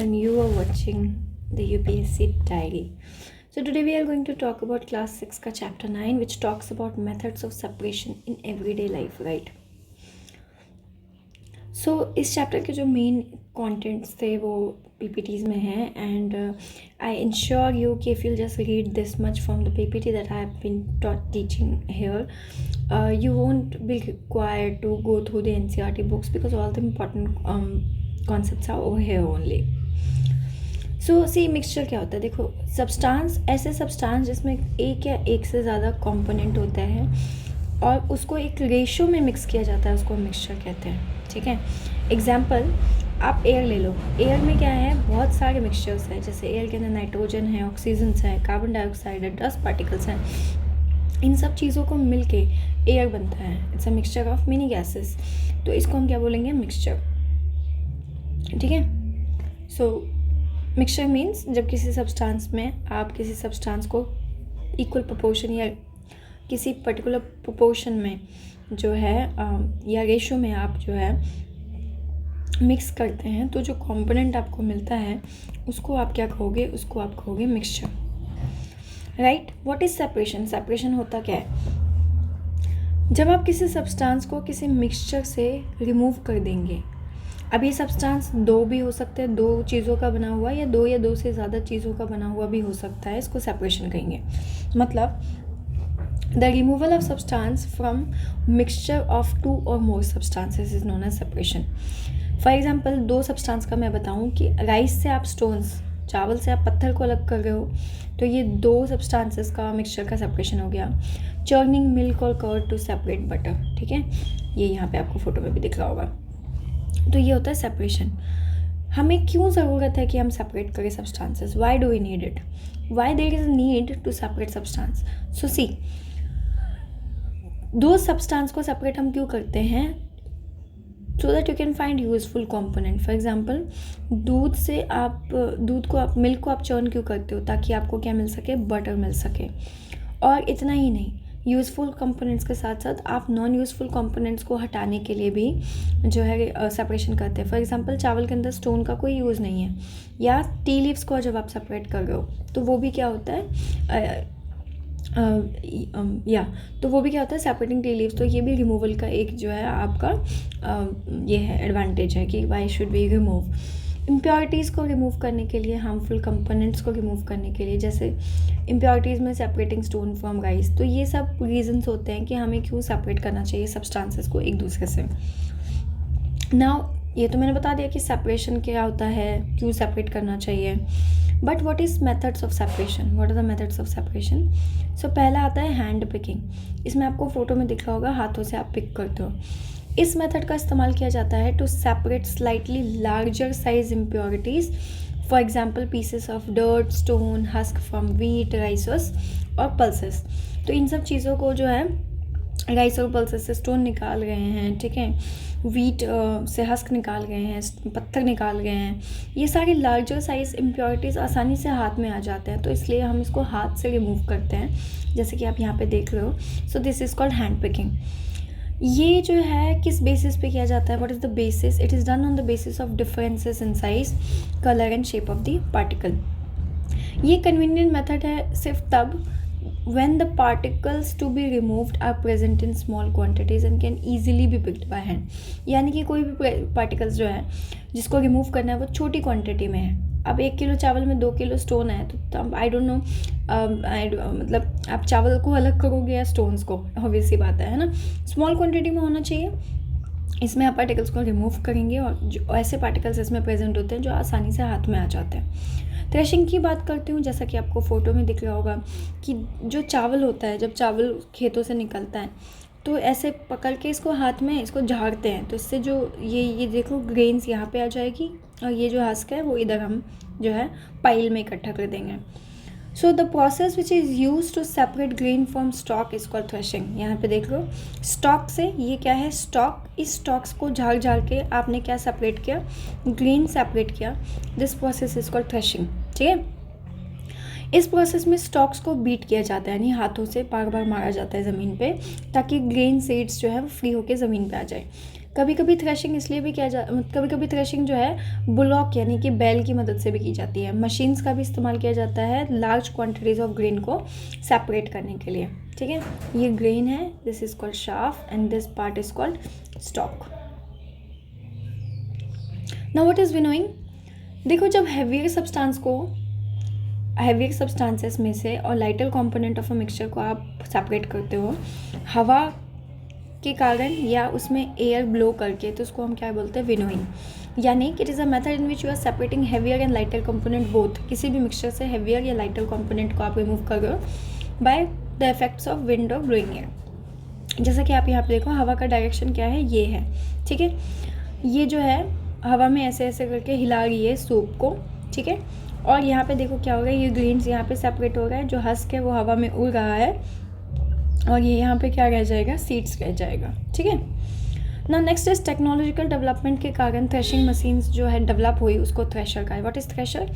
And you are watching the UPSC Diary. So today we are going to talk about class 6 का chapter 9 which talks about methods of separation in everyday life, right? So इस chapter के जो main contents थे वो PPTs में हैं and I ensure you कि if you'll just read this much from the PPT that I have been teaching here, you won't be required to go through the NCERT books because all the important concepts are over here only. So see mixture क्या होता है? देखो, substance ऐसे substance जिसमें एक या एक से ज़्यादा कंपोनेंट होता है और उसको एक रेशो में मिक्स किया जाता है, उसको मिक्सचर कहते हैं, ठीक है। एग्जाम्पल, आप एयर ले लो। एयर में क्या है? बहुत सारे मिक्सचर्स हैं। जैसे एयर के अंदर नाइट्रोजन है, ऑक्सीजन है, कार्बन डाइऑक्साइड है, डस्ट पार्टिकल्स हैं। इन सब चीज़ों को मिल के एयर बनता है। It's a mixture of many gases. तो इसको हम क्या बोलेंगे? मिक्सचर, ठीक है। सो मिक्सचर मीन्स जब किसी सब्सटेंस में आप किसी सब्सटेंस को इक्वल प्रोपोर्शन या किसी पर्टिकुलर प्रोपोर्शन में जो है या रेशो में आप जो है मिक्स करते हैं, तो जो कंपोनेंट आपको मिलता है उसको आप क्या कहोगे? उसको आप कहोगे mixture, right. What is separation? Separation होता क्या है? जब आप किसी सब्सटेंस को किसी मिक्सचर से रिमूव कर देंगे। अब ये सब्सटेंस दो भी हो सकते हैं, दो चीज़ों का बना हुआ, या दो से ज़्यादा चीज़ों का बना हुआ भी हो सकता है। इसको सेपरेशन कहेंगे। मतलब the removal of substance from mixture of two or more substances is known as separation. For example, दो सब्सटेंस का मैं बताऊँ कि राइस से आप स्टोन्स, चावल से आप पत्थर को अलग कर रहे हो, तो ये दो सब्सटेंसेस का मिक्सचर का सेपरेशन हो गया। चर्निंग मिल्क और कर्ड टू सेपरेट बटर, ठीक है। ये यहाँ पे आपको फोटो में भी दिख रहा होगा। तो ये होता है सेपरेशन। हमें क्यों ज़रूरत है कि हम सेपरेट करें substances? Why do we need it? Why there is need to separate substance? So see, दो सब्सटेंस को सेपरेट हम क्यों करते हैं? So that you can find useful component. For example, milk को आप चर्न क्यों करते हो? ताकि आपको क्या मिल सके? बटर मिल सके। और इतना ही नहीं, यूज़फुल कंपोनेंट्स के साथ साथ आप नॉन यूज़फुल कंपोनेंट्स को हटाने के लिए भी जो है सेपरेशन करते हैं। फॉर एग्जांपल, चावल के अंदर स्टोन का कोई यूज़ नहीं है, या टी लीव्स को जब आप सेपरेट कर रहे हो तो वो भी क्या होता है? तो वो भी क्या होता है? Separating tea leaves. तो ये भी रिमूवल का एक जो है आपका ये है एडवांटेज है कि why should we remove. Impurities को रिमूव करने के लिए, हार्मफुल कंपोनेंट्स को रिमूव करने के लिए, जैसे इम्प्योरिटीज़ में सेपरेटिंग स्टोन फ्रॉम राइस। तो ये सब रीजंस होते हैं कि हमें क्यों सेपरेट करना चाहिए सब्सटेंसेस को एक दूसरे से। नाउ ये तो मैंने बता दिया कि सेपरेशन क्या होता है, क्यों सेपरेट करना चाहिए। But what is methods of separation? What are the methods of separation? So पहला आता है हैंड पिकिंग। इसमें आपको फोटो में दिख रहा होगा, हाथों से आप पिक करते हो। इस मेथड का इस्तेमाल किया जाता है to separate slightly larger size impurities, for example pieces of dirt, stone, husk from wheat, rices और पल्सेस। तो इन सब चीज़ों को जो है राइस और पल्सेस से स्टोन निकाल गए हैं, ठीक है, व्हीट से हस्क निकाल गए हैं, पत्थर निकाल गए हैं। ये सारी लार्जर साइज इम्प्योरिटीज़ आसानी से हाथ में आ जाते हैं, तो इसलिए हम इसको हाथ से रिमूव करते हैं, जैसे कि आप यहाँ पे देख रहे हो। So this is called hand picking. ये जो है किस बेसिस पे किया जाता है? What is the basis? It is done on the basis of differences in size, colour and shape of the particle. ये कन्वीनियंट मेथड है सिर्फ तब when the particles to be removed are present in small quantities and can easily be picked by hand। यानी कि कोई भी particles जो है जिसको रिमूव करना है वो छोटी क्वांटिटी में है। अब 1 किलो चावल में 2 किलो स्टोन है, तो आई डोंट नो, मतलब आप चावल को अलग करोगे या स्टोन्स को? ऑब्वियस सी बात है ना। स्मॉल क्वांटिटी में होना चाहिए, इसमें आप पार्टिकल्स को रिमूव करेंगे और जो ऐसे पार्टिकल्स इसमें प्रेजेंट होते हैं जो आसानी से हाथ में आ जाते हैं। थ्रेशिंग की बात करती हूँ, जैसा कि आपको फ़ोटो में दिख रहा होगा कि जो चावल होता है, जब चावल खेतों से निकलता है तो ऐसे पकड़ के इसको हाथ में इसको झाड़ते हैं, तो इससे जो ये देखो ग्रेन्स यहाँ पे आ जाएगी और ये जो हस्क है वो इधर हम जो है पाइल में इकट्ठा कर देंगे। So the process which is use to separate grain from stalk is called threshing. यहाँ पे देख लो, स्टॉक से ये क्या है? स्टॉक। इस स्टॉक्स को झाड़ के आपने क्या सेपरेट किया? ग्रेन सेपरेट किया। This process is called threshing, ठीक है। इस प्रोसेस में स्टॉक्स को बीट किया जाता है, यानी हाथों से बार बार मारा जाता है ज़मीन पे, ताकि ग्रेन सीड्स जो है वो फ्री होकर ज़मीन पे आ जाए। कभी कभी थ्रेशिंग इसलिए भी कभी कभी थ्रेशिंग जो है बुलॉक यानी कि बैल की मदद से भी की जाती है। मशीन्स का भी इस्तेमाल किया जाता है लार्ज क्वांटिटीज ऑफ ग्रेन को सेपरेट करने के लिए। ठीक है, ये ग्रेन है, this is called shaft and this part is called stock. Now what is winnowing? देखो, जब हैवियर सब्सटेंसेस में से और lighter component of a mixture को आप सेपरेट करते हो हवा के कारण या उसमें एयर ब्लो करके, तो उसको हम क्या बोलते हैं? विनोइंग। यानी कि it is a method in which you are separating heavier and lighter component both. किसी भी मिक्सचर से हैवियर या लाइटर कंपोनेंट को आप रिमूव कर रहे हो by the effects of wind और ब्लोइंग एयर। जैसा कि आप यहाँ पे देखो, हवा का डायरेक्शन क्या है? ये है। ठीक है, ये जो है हवा में ऐसे ऐसे करके हिला रही है सूप को। ठीक है, और यहाँ पे देखो क्या हो रहा है, ये ग्रेन्स यहाँ पे सेपरेट हो रहा है, जो हस्क है वो हवा में उड़ रहा है और ये यहाँ पे क्या रह जाएगा? सीड्स रह जाएगा। ठीक है ना। नेक्स्ट इज टेक्नोलॉजिकल डेवलपमेंट के कारण थ्रेशिंग मशीन्स जो है डेवलप हुई, उसको थ्रेशर का है। What is thresher?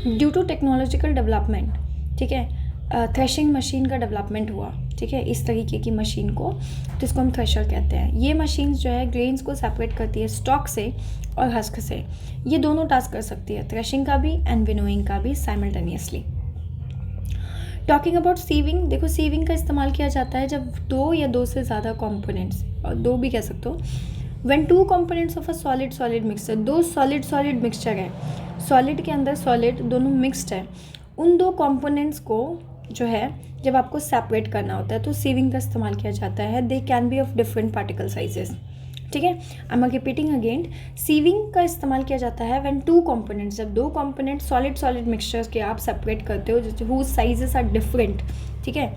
Due to technological development, ठीक है, थ्रेशिंग मशीन का डेवलपमेंट हुआ। ठीक है, इस तरीके की मशीन को, तो इसको हम थ्रेशर कहते हैं। ये मशीन्स जो है ग्रेन्स को सेपरेट करती है स्टॉक से और हस्क से। ये दोनों टास्क कर सकती है, थ्रेशिंग का भी एंड विनोइंग का भी साइमल्टेनियसली। टॉकिंग अबाउट सीविंग, देखो सीविंग का इस्तेमाल किया जाता है जब दो या दो से ज़्यादा कंपोनेंट्स, और दो भी कह सकते हो, when two components of a solid mixture, दो सॉलिड मिक्सचर है, सॉलिड के अंदर सॉलिड दोनों मिक्स्ड है, उन दो कंपोनेंट्स को जो है जब आपको सेपरेट करना होता है तो सीविंग का इस्तेमाल किया जाता है। They can be of different particle sizes. ठीक है, I am repeating again, sieving का इस्तेमाल किया जाता है व्हेन टू कंपोनेंट्स, जब दो कंपोनेंट सॉलिड मिक्सचर्स के आप सेपरेट करते हो जैसे हुज साइजेस आर डिफरेंट। ठीक है,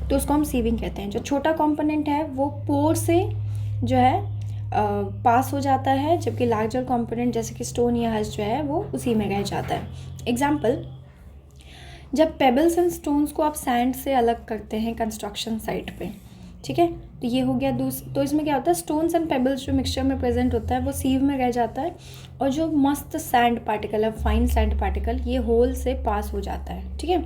तो उसको हम सीविंग कहते हैं। जो छोटा कंपोनेंट है वो पोर से जो है पास हो जाता है, जबकि लार्जर कंपोनेंट जैसे कि स्टोन या हस जो है वो उसी में रह जाता है। एग्जाम्पल, जब पेबल्स एंड स्टोन्स को आप सैंड से अलग करते हैं कंस्ट्रक्शन साइट पे, ठीक है, तो ये हो गया तो इसमें क्या होता है, स्टोन्स एंड पेबल्स जो मिक्सचर में प्रेजेंट होता है वो सीव में रह जाता है, और जो मस्त सैंड पार्टिकल है, फाइन सैंड पार्टिकल, ये होल से पास हो जाता है। ठीक है,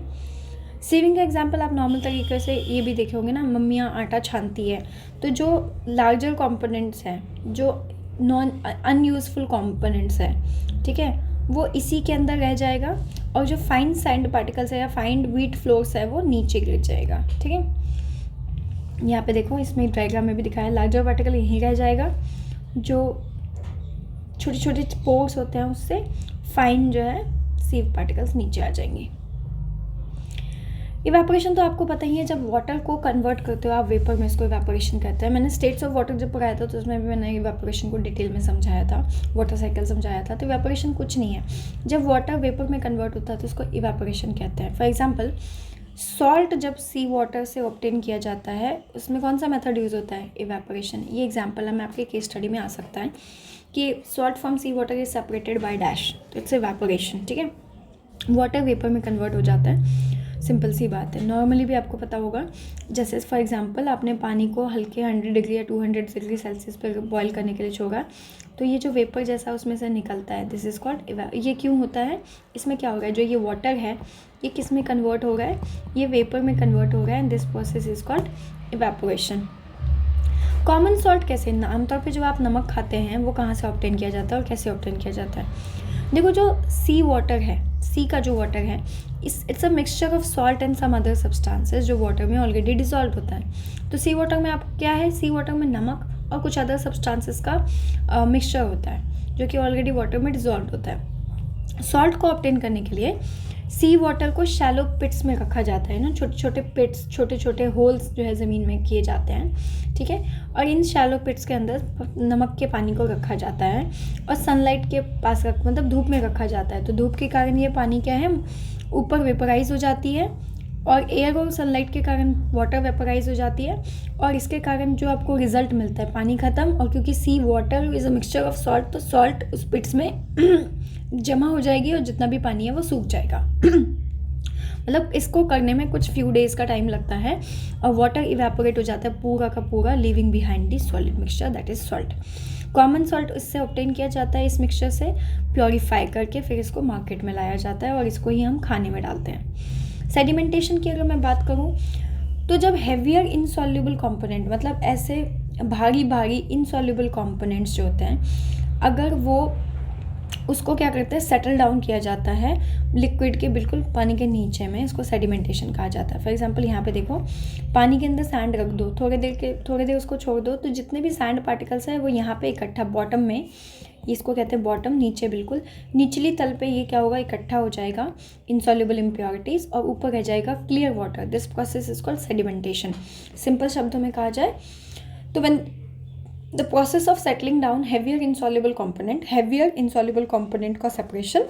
सीविंग का एग्जांपल आप नॉर्मल तरीके से ये भी देखे होंगे ना, मम्मियाँ आटा छानती है, तो जो लार्जर कंपोनेंट्स हैं, जो अनयूजफुल कंपोनेंट्स हैं, ठीक है, वो इसी के अंदर रह जाएगा, और जो फाइन सैंड पार्टिकल्स है या फाइन व्हीट फ्लोर्स है वो नीचे गिर जाएगा। ठीक है, यहाँ पे देखो इसमें डायग्राम में भी दिखाया, लार्जर पार्टिकल यहीं रह जाएगा, जो छोटे छोटे पोर्स होते हैं उससे फाइन जो है सीव पार्टिकल्स नीचे आ जाएंगे। इवेपोरेशन तो आपको पता ही है, जब वाटर को कन्वर्ट करते हो आप वेपर में, इसको इवेपोरेशन कहते हैं। मैंने स्टेट्स ऑफ वाटर जब पढ़ाया था तो उसमें भी मैंने इवेपोरेशन को डिटेल में समझाया था, वाटर साइकिल समझाया था। तो इवेपोरेशन कुछ नहीं है, जब वाटर वेपर में कन्वर्ट होता है तो उसको इवेपोरेशन कहते हैं। फॉर एग्जाम्पल, सॉल्ट जब सी वाटर से ऑब्टेन किया जाता है, उसमें कौन सा मेथड यूज़ होता है? इवेपोरेशन। ये एग्जाम्पल हमें आपके केस स्टडी में आ सकता है कि salt from sea water is separated by dash, तो इट्स इवेपोरेशन। ठीक है, वाटर वेपर में कन्वर्ट हो जाता है, सिंपल सी बात है। नॉर्मली भी आपको पता होगा, जैसे फॉर एग्जांपल आपने पानी को हल्के 100 डिग्री या 200 डिग्री सेल्सियस पर बॉईल करने के लिए छोड़ा, तो ये जो वेपर जैसा उसमें से निकलता है, दिस इज़ कॉल्ड ये क्यों होता है? इसमें क्या हो रहा है, जो ये वाटर है ये किस में कन्वर्ट हो रहा है? ये वेपर में कन्वर्ट हो रहा है, and this process is called evaporation. Common salt कैसे, आमतौर पे जो आप नमक खाते हैं वो कहाँ से ऑब्टेन किया जाता है और कैसे ऑब्टेन किया जाता है? देखो, जो सी वाटर है, सी का जो वाटर है, it's a mixture of salt and some other substances जो वाटर में ऑलरेडी डिजॉल्व होता है। तो सी वाटर में आप क्या है, सी वाटर में नमक और कुछ अदर सब्सटेंसेस का मिक्सचर होता है जो कि ऑलरेडी वाटर में डिजॉल्व होता है। सॉल्ट को ऑब्टेन करने के लिए सी वाटर को शैलो पिट्स में रखा जाता है ना, छोटे छोटे पिट्स, छोटे छोटे होल्स जो है ज़मीन में किए जाते हैं। ठीक है, और इन शैलो पिट्स के अंदर नमक के पानी को रखा जाता है और सनलाइट के पास मतलब धूप में रखा जाता है। तो धूप के कारण ये पानी क्या है, ऊपर वेपराइज हो जाती है, और एयर और सनलाइट के कारण वाटर वेपराइज हो जाती है, और इसके कारण जो आपको रिजल्ट मिलता है, पानी ख़त्म, और क्योंकि sea water is a mixture of salt, तो सॉल्ट उस पिट्स में जमा हो जाएगी और जितना भी पानी है वो सूख जाएगा। मतलब इसको करने में कुछ फ्यू डेज़ का टाइम लगता है, और वाटर इवेपोरेट हो जाता है पूरा का पूरा, living behind the solid mixture, that is salt. Common salt इससे ऑब्टेन किया जाता है, इस मिक्सचर से प्योरीफाई करके फिर इसको मार्केट में लाया जाता है, और इसको ही हम खाने में डालते हैं। सेडिमेंटेशन की अगर मैं बात करूँ, तो जब हेवियर इनसॉल्युबल कंपोनेंट, मतलब ऐसे भारी भारी इनसॉल्युबल कंपोनेंट्स जो होते हैं, अगर वो उसको क्या करते हैं, सेटल डाउन किया जाता है लिक्विड के बिल्कुल पानी के नीचे में, इसको सेडिमेंटेशन कहा जाता है। फॉर एग्जांपल यहाँ पे देखो, पानी के अंदर सैंड रख दो, थोड़ी देर उसको छोड़ दो, तो जितने भी सैंड पार्टिकल्स हैं वो यहाँ पे इकट्ठा बॉटम में, इसको कहते हैं बॉटम, नीचे बिल्कुल निचली तल पे ये क्या होगा, इकट्ठा हो जाएगा इनसॉल्युबल इम्प्योरिटीज़, और ऊपर रह जाएगा clear water. This process is called sedimentation. Simple शब्दों में कहा जाए तो when the process of settling down heavier insoluble component का सेपरेशन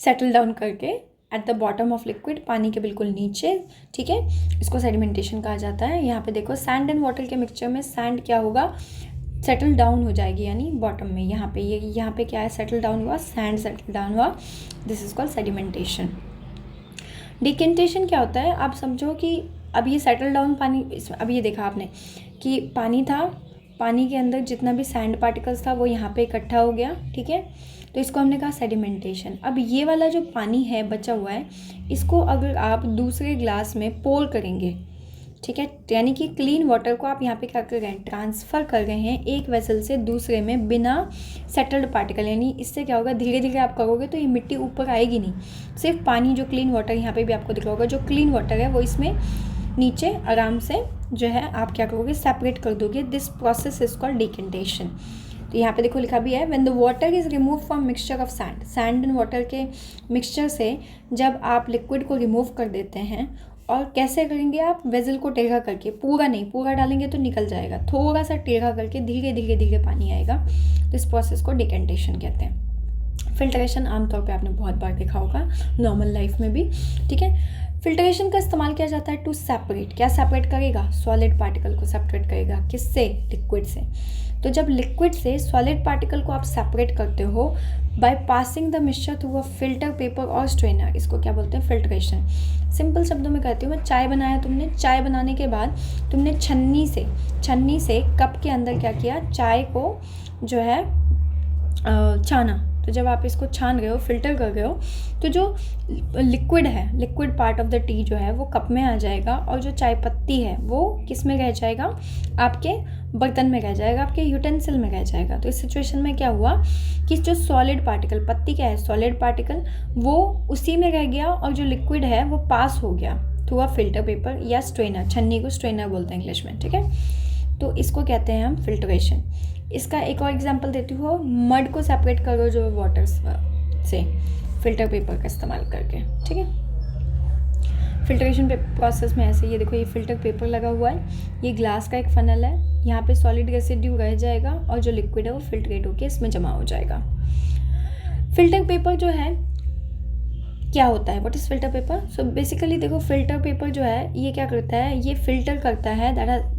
सेटल डाउन करके at the bottom of liquid, पानी के बिल्कुल नीचे, ठीक है, इसको सेडिमेंटेशन कहा जाता है। यहाँ पे देखो सैंड एंड वाटर के मिक्सचर में सैंड क्या होगा, सेटल डाउन हो जाएगी, यानी बॉटम में, यहाँ पे क्या है, सेटल डाउन हुआ, सैंड सेटल डाउन हुआ, this is called sedimentation. Decantation क्या होता है, आप समझो कि अब ये सेटल डाउन पानी, अब ये देखा आपने कि पानी था, पानी के अंदर जितना भी सैंड पार्टिकल्स था वो यहाँ पे इकट्ठा हो गया, ठीक है, तो इसको हमने कहा सेडिमेंटेशन। अब ये वाला जो पानी है बचा हुआ है, इसको अगर आप दूसरे ग्लास में पोर करेंगे, ठीक है, यानी कि क्लीन वाटर को आप यहाँ पे क्या कर रहे हैं, ट्रांसफ़र कर रहे हैं एक वेसल से दूसरे में बिना सेटल्ड पार्टिकल, यानी इससे क्या होगा, धीरे धीरे आप करोगे तो ये मिट्टी ऊपर आएगी नहीं, सिर्फ पानी जो क्लीन वाटर, यहाँ पे भी आपको दिख रहा होगा, जो क्लीन वाटर है वो इसमें नीचे आराम से जो है आप क्या करोगे, सेपरेट कर दोगे। This process is called decantation. तो यहाँ पे देखो लिखा भी है, when the water is remove from mixture of sand and water के मिक्सचर से जब आप लिक्विड को रिमूव कर देते हैं, और कैसे करेंगे आप, वेजल को टेढ़ा करके, पूरा नहीं, पूरा डालेंगे तो निकल जाएगा, थोड़ा सा टेढ़ा करके धीरे धीरे पानी आएगा, तो इस प्रोसेस को डिकेंटेशन कहते हैं। फिल्ट्रेशन आमतौर पे आपने बहुत बार देखा होगा नॉर्मल लाइफ में भी, ठीक है। फिल्ट्रेशन का इस्तेमाल किया जाता है टू सेपरेट, क्या सेपरेट करेगा, सॉलिड पार्टिकल को सेपरेट करेगा, किससे, लिक्विड से। तो जब लिक्विड से सॉलिड पार्टिकल को आप सेपरेट करते हो by passing the mixture through a filter paper और स्ट्रेनर, इसको क्या बोलते हैं, फिल्ट्रेशन। सिंपल शब्दों में कहती हूँ मैं, चाय बनाया तुमने, चाय बनाने के बाद तुमने छन्नी से कप के अंदर क्या किया, चाय को जो है छाना। तो जब आप इसको छान रहे हो, फिल्टर कर रहे हो, तो जो लिक्विड है, liquid part of the T जो है वो कप में आ जाएगा, और जो चाय पत्ती है वो किस में रह जाएगा, आपके बर्तन में रह जाएगा, आपके यूटेंसिल में रह जाएगा। तो इस सिचुएशन में क्या हुआ कि जो सॉलिड पार्टिकल, पत्ती क्या है, सॉलिड पार्टिकल, वो उसी में रह गया, और जो लिक्विड है वो पास हो गया थ्रू अ फिल्टर पेपर या स्ट्रेनर, छन्नी को स्ट्रेनर बोलते हैं इंग्लिश में, ठीक है। तो इसको कहते हैं हम फिल्ट्रेशन। इसका एक और एग्जांपल देती हूँ, मड को सेपरेट करो जो वाटर से फिल्टर पेपर का इस्तेमाल करके, ठीक है। फिल्ट्रेशन प्रोसेस में ऐसे, ये देखो ये फिल्टर पेपर लगा हुआ है, ये ग्लास का एक फनल है, यहाँ पे सॉलिड रेसिड्यू रह जाएगा, और जो लिक्विड है वो फिल्ट्रेट होकर इसमें जमा हो जाएगा। फिल्टर पेपर जो है क्या होता है, what is filter paper. So basically देखो, फिल्टर पेपर जो है ये क्या करता है, ये फिल्टर करता है, that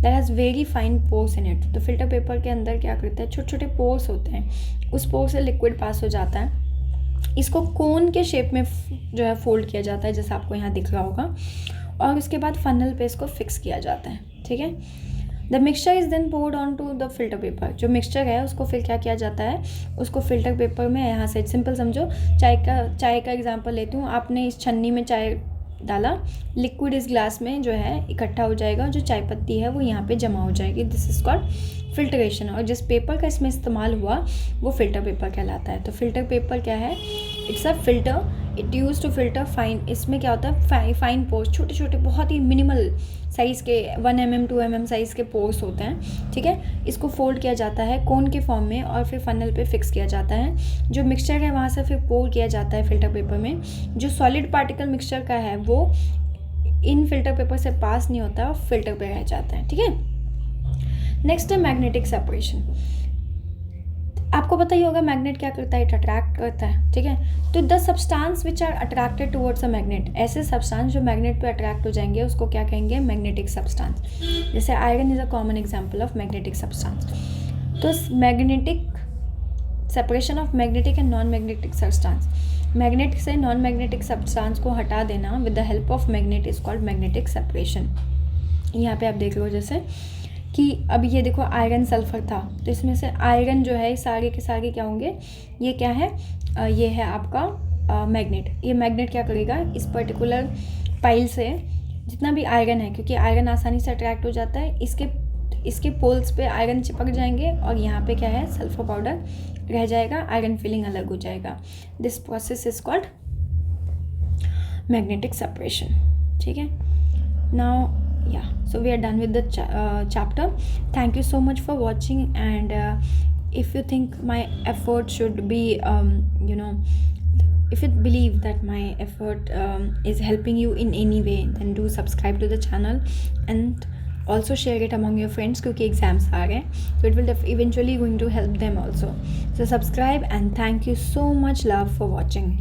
has very fine pores in it. तो फिल्टर पेपर के अंदर क्या करता है, छोटे छोटे पोर्स होते हैं, उस पोर से लिक्विड पास हो जाता है, इसको कोन के शेप में जो है फोल्ड किया जाता है, जैसे आपको यहाँ दिख रहा होगा, और उसके बाद फनल पे इसको फिक्स किया जाता है, ठीक है। The mixture is then poured on to the filter paper. जो मिक्सचर है उसको फिर क्या किया जाता है, उसको फिल्टर पेपर में, यहाँ से सिंपल समझो, चाय का एग्जांपल लेती हूँ, आपने इस छन्नी में चाय डाला, लिक्विड इस ग्लास में जो है इकट्ठा हो जाएगा, जो चाय पत्ती है वो यहाँ पे जमा हो जाएगी, दिस इज कॉल्ड फिल्ट्रेशन। और जिस पेपर का इसमें इस्तेमाल हुआ वो फिल्टर पेपर कहलाता है। तो फिल्टर पेपर क्या है, it's a filter, it use to filter fine, इसमें क्या होता है, फाइन पोर्स, छोटे छोटे बहुत ही मिनिमल साइज़ के 1 mm 2 mm साइज़ के पोर्स होते हैं, ठीक है। इसको फोल्ड किया जाता है कोन के फॉर्म में, और फिर फनल पे फिक्स किया जाता है। जो मिक्सचर है वहाँ से फिर पोर किया जाता है फिल्टर पेपर में। जो सॉलिड पार्टिकल मिक्सचर का है वो इन फिल्टर पेपर से पास नहीं होता और फिल्टर पे रह जाता है, ठीक है। नेक्स्ट है मैग्नेटिक सेपरेशन। आपको पता ही होगा मैग्नेट क्या करता है, इट अट्रैक्ट करता है, ठीक है। तो the substance which are attracted towards a magnet, ऐसे सब्सटेंस जो मैग्नेट पे अट्रैक्ट हो जाएंगे उसको क्या कहेंगे, मैग्नेटिक सब्सटेंस। जैसे iron is a common example of magnetic substance. तो magnetic separation of magnetic and non magnetic substance, magnet से नॉन मैग्नेटिक सब्सटेंस को हटा देना with the help of magnet is called magnetic separation. यहाँ पे आप देख लो जैसे कि अब ये देखो आयरन सल्फर था, तो इसमें से आयरन जो है सारे के सारे क्या होंगे, ये क्या है, ये है आपका मैग्नेट। ये मैग्नेट क्या करेगा, इस पर्टिकुलर पाइल से जितना भी आयरन है, क्योंकि आयरन आसानी से अट्रैक्ट हो जाता है, इसके इसके पोल्स पे आयरन चिपक जाएंगे और यहाँ पे क्या है, सल्फर पाउडर रह जाएगा, आयरन फिलिंग अलग हो जाएगा. This process is called magnetic separation. ठीक है. Now so we are done with the chapter. Thank you so much for watching, and if you think my effort should be if you believe that my effort is helping you in any way, then do subscribe to the channel and also share it among your friends, क्योंकि exams आ रहे हैं, so it will eventually going to help them also. So subscribe, and thank you so much love for watching.